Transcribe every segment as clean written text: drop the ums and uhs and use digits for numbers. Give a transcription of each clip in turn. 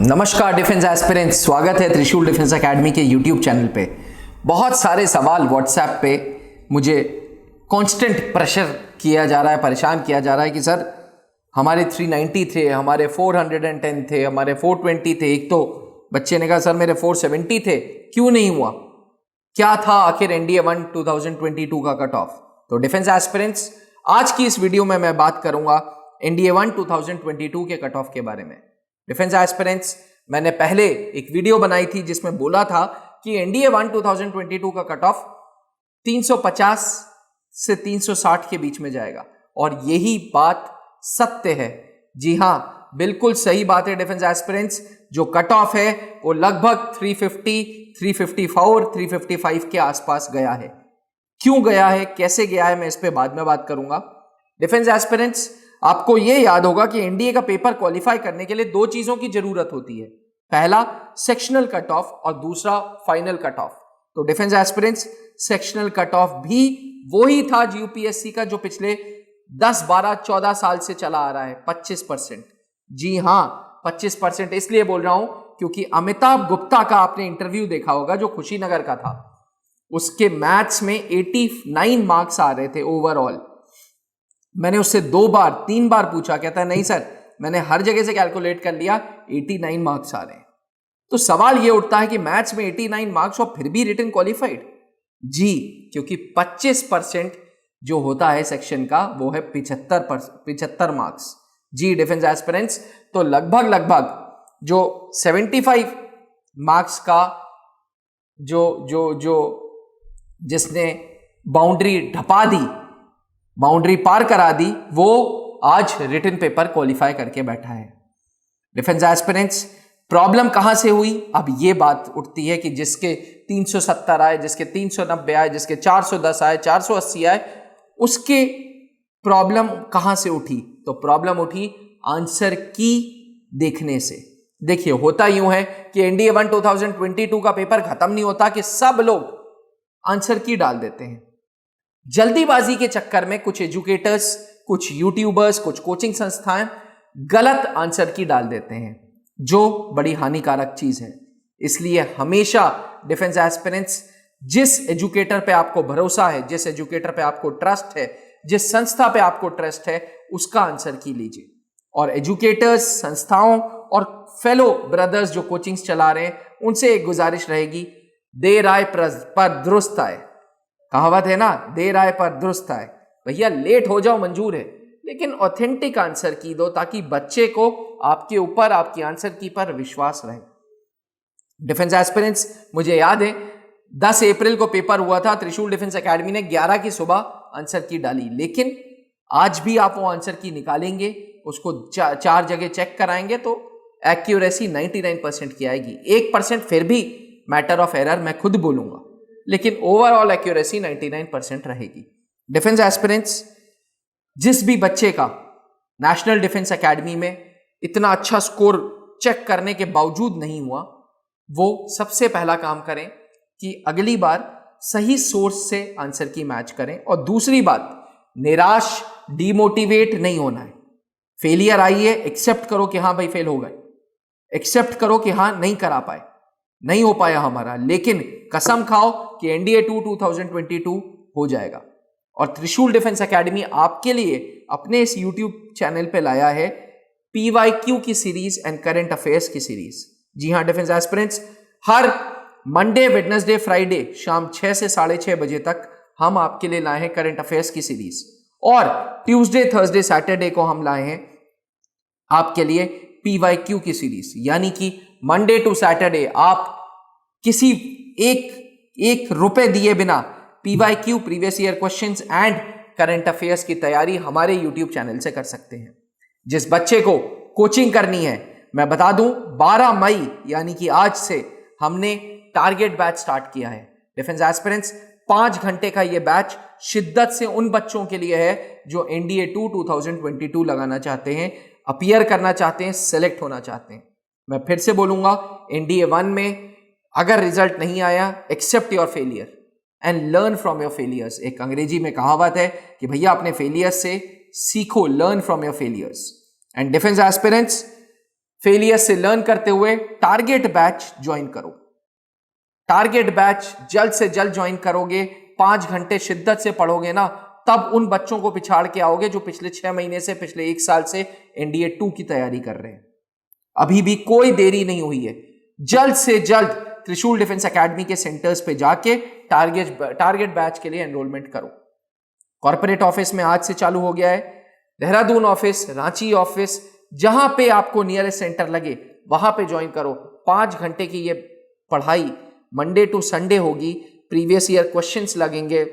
नमस्कार defence aspirants, स्वागत है त्रिशूल डिफेंस एकेडमी के यूट्यूब चैनल पे। बहुत सारे सवाल व्हाट्सएप पे मुझे कांस्टेंट प्रेशर किया जा रहा है, परेशान किया जा रहा है कि सर हमारे 390 थे, हमारे 410 थे, हमारे 420 थे। एक तो बच्चे ने कहा सर मेरे 470 थे, क्यों नहीं हुआ, क्या था आखिर एनडीए 1 2022 का कट ऑफ। तो डिफेंस एस्पिरेंट्स, आज की इस वीडियो में मैं बात करूंगा एनडीए 1 2022 के कट ऑफ के बारे में। डिफेंस एस्पिरेंट्स, मैंने पहले एक वीडियो बनाई थी जिसमें बोला था कि एनडीए 1 2022 का कट ऑफ 350 से 360 के बीच में जाएगा, और यही बात सत्य है। जी हां, बिल्कुल सही बात है डिफेंस एस्पिरेंट्स। जो कट ऑफ है वो लगभग 350, 354, 355 के आसपास गया है। क्यों गया है, कैसे गया है, मैं इस पे बाद में बात करूंगा। डिफेंस एस्पिरेंट्स, आपको यह याद होगा कि एनडीए का पेपर क्वालिफाई करने के लिए दो चीजों की जरूरत होती है, पहला सेक्शनल कट ऑफ और दूसरा फाइनल कट ऑफ। तो defence aspirants, sectional cut off भी वही था यूपीएससी का जो पिछले 10, 12, 14 साल से चला आ रहा है, 25%। जी हां, 25%। इसलिए बोल रहा हूं क्योंकि अमिताभ गुप्ता का आपने इंटरव्यू देखा होगा जो खुशीनगर का था, उसके मैथ्स में 89 मार्क्स आ रहे थे ओवरऑल। मैंने उससे 2 बार 3 बार पूछा, कहता है नहीं सर मैंने हर जगह से कैलकुलेट कर लिया, 89 मार्क्स आ रहे हैं। तो सवाल यह उठता है कि मैथ्स में 89 मार्क्स और फिर भी रिटन क्वालिफाइड। जी, क्योंकि 25% जो होता है सेक्शन का वो है 75 मार्क्स। जी डिफेंस एस्पिरेंट्स, तो लगभग जो 75 मार्क्स का जो जिसने बाउंड्री ढपा दी, बाउंड्री पार करा दी, वो आज रिटन पेपर क्वालिफाई करके बैठा है। डिफेंस एस्पिरेंट्स, प्रॉब्लम कहां से हुई? अब यह बात उठती है कि जिसके 370 आए, जिसके 390 आए, जिसके 410 आए, 480 आए, उसके प्रॉब्लम कहां से उठी? तो प्रॉब्लम उठी आंसर की देखने से। देखिए, होता यूं है कि एनडीए 1 2022 का पेपर खत्म नहीं होता कि सब लोग आंसर की डाल देते हैं। जल्दीबाजी के चक्कर में कुछ एजुकेटर्स, कुछ यूट्यूबर्स, कुछ कोचिंग संस्थाएं गलत आंसर की डाल देते हैं, जो बड़ी हानिकारक चीज है। इसलिए हमेशा डिफेंस एस्पिरेंट्स, जिस एजुकेटर पे आपको भरोसा है, जिस एजुकेटर पे आपको ट्रस्ट है, जिस संस्था पे आपको ट्रस्ट है, उसका आंसर की लीजिए। और एजुकेटर्स, संस्थाओं और फेलो ब्रदर्स जो कोचिंग्स चला रहे हैं, उनसे एक गुजारिश रहेगी, देर आए पर दुरुस्त आए। कहावत है ना, देर आए पर दुरुस्त आए। भैया लेट हो जाओ मंजूर है, लेकिन ऑथेंटिक आंसर की दो ताकि बच्चे को आपके ऊपर, आपकी आंसर की पर विश्वास रहे। डिफेंस एस्पिरेंट्स, मुझे याद है 10 अप्रैल को पेपर हुआ था, त्रिशूल डिफेंस एकेडमी ने 11 की सुबह आंसर की डाली, लेकिन आज भी आप वो आंसर की निकालेंगे, उसको 4 जगह चेक कराएंगे तो एक्यूरेसी 99% की आएगी। 1% फिर भी मैटर ऑफ एरर मैं खुद बोलूंगा, लेकिन ओवरऑल एक्यूरेसी 99% रहेगी। डिफेंस एस्पिरेंट्स, जिस भी बच्चे का नेशनल डिफेंस एकेडमी में इतना अच्छा स्कोर चेक करने के बावजूद नहीं हुआ, वो सबसे पहला काम करें कि अगली बार सही सोर्स से आंसर की मैच करें। और दूसरी बात, निराश, डिमोटिवेट नहीं होना है। फेलियर आई है, एक्सेप्ट करो कि हाँ भाई फेल हो गए, एक्सेप्ट करो कि हाँ नहीं करा पाए, नहीं हो पाया हमारा, लेकिन कसम खाओ कि एनडीए 2 2022 हो जाएगा। और त्रिशूल डिफेंस एकेडमी आपके लिए अपने इस यूट्यूब चैनल पे लाया है पीवाईक्यू की सीरीज एंड करंट अफेयर्स की सीरीज। जी हां डिफेंस एस्पिरेंट्स, हर मंडे, वेडनेसडे, फ्राइडे शाम 6 से 6:30 बजे तक हम आपके लिए लाए हैं करंट अफेयर्स की सीरीज, और ट्यूसडे, थर्सडे, सैटरडे को हम लाए हैं आपके लिए पीवाईक्यू की सीरीज। यानी कि मंडे टू सैटरडे आप किसी एक रुपए दिए बिना PYQ, previous year questions and current affairs की तैयारी हमारे यूट्यूब चैनल से कर सकते हैं। जिस बच्चे को कोचिंग करनी है, मैं बता दूं 12 मई यानी कि आज से हमने टारगेट बैच स्टार्ट किया है। डिफेंस एस्पिरेंट्स, 5 घंटे का यह बैच शिद्दत से उन बच्चों के लिए है जो एनडीए 2 2022 लगाना चाहते हैं, अपीयर करना चाहते हैं, सेलेक्ट होना चाहते हैं। मैं फिर से बोलूंगा, एनडीए 1 में अगर रिजल्ट नहीं आया, accept your failure and learn from your failures. एक अंग्रेजी में कहावत है कि भैया अपने फेलियर्स से सीखो, learn from your failures. And defence aspirants, failure से लर्न करते हुए टारगेट बैच ज्वाइन करो। टारगेट बैच जल्द से जल्द ज्वाइन करोगे, 5 घंटे शिद्दत से पढ़ोगे ना, तब उन बच्चों को पिछाड़ के आओगे जो पिछले 6 महीने से, पिछले 1 साल से NDA 2 की तैयारी कर रहे हैं। अभी भी कोई देरी नहीं हुई है। जल्द से जल्द त्रिशूल डिफेंस एकेडमी के सेंटर्स पे जाके टारगेट बैच के लिए एनरोलमेंट करो। कॉर्पोरेट ऑफिस में आज से चालू हो गया है। देहरादून ऑफिस, रांची ऑफिस, जहां पे आपको नियरेस्ट सेंटर लगे वहां पे ज्वाइन करो। 5 घंटे की ये पढ़ाई मंडे टू संडे होगी। प्रीवियस ईयर क्वेश्चंस लगेंगे,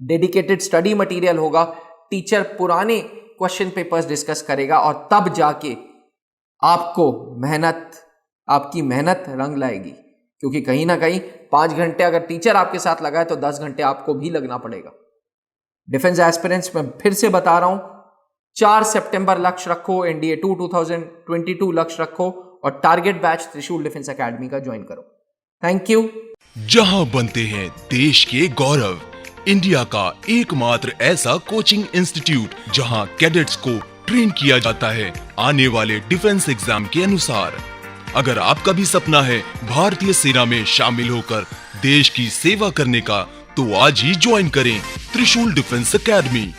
डेडिकेटेड स्टडी मटेरियल होगा, टीचर पुराने क्वेश्चन पेपर्स डिस्कस करेगा और तब जाके आपकी मेहनत रंग लाएगी। क्योंकि कहीं ना कहीं 5 घंटे अगर टीचर आपके साथ लगा है तो 10 घंटे आपको भी लगना पड़ेगा। डिफेंस एस्पिरेंट्स में फिर से बता रहा हूं, 4 सितंबर लक्ष्य रखो, NDA 2 2022 लक्ष्य रखो और टारगेट बैच त्रिशूल डिफेंस एकेडमी का ज्वाइन करो। Thank you. जहां बनते हैं देश के गौरव, इंडिया का एकमात्र ऐसा कोचिंग इंस्टीट्यूट जहां कैडेट्स को ट्रेन किया जाता है आने वाले डिफेंस एग्जाम के अनुसार। अगर आपका भी सपना है भारतीय सेना में शामिल होकर देश की सेवा करने का, तो आज ही ज्वाइन करें त्रिशूल डिफेंस एकेडमी।